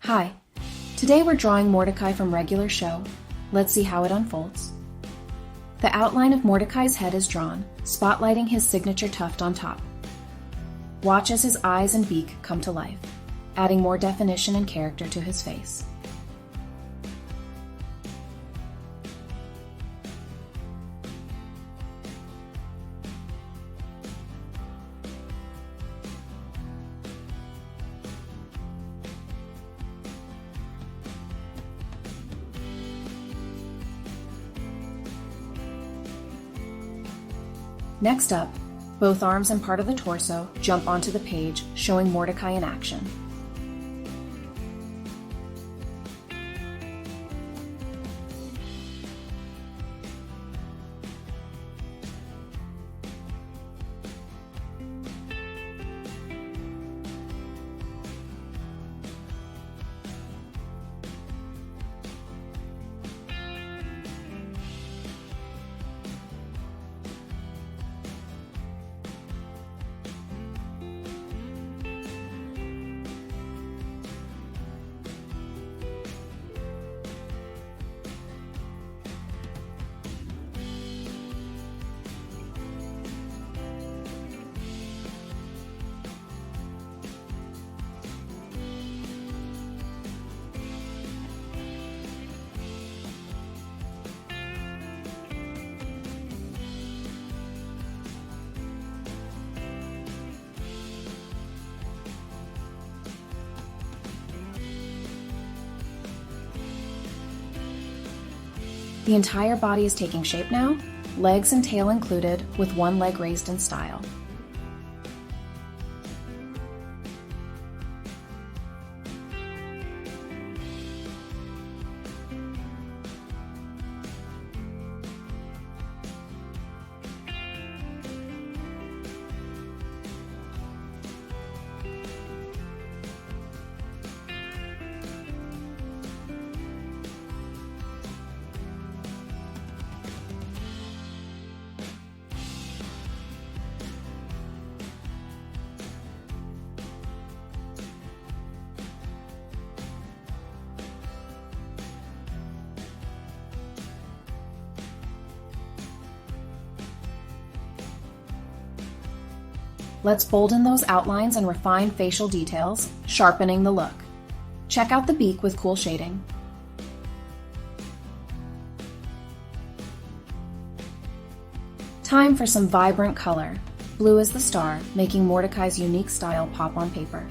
Hi, today we're drawing Mordecai from regular show. Let's see how it unfolds. The outline of Mordecai's head is drawn, spotlighting his signature tuft on top. Watch as his eyes and beak come to life, adding more definition and character to his face. Next up, both arms and part of the torso jump onto the page, showing Mordecai in action. The entire body is taking shape now, legs and tail included, with one leg raised in style. Let's bolden those outlines and refine facial details, sharpening the look. Check out the beak with cool shading. Time for some vibrant color. Blue is the star, making Mordecai's unique style pop on paper.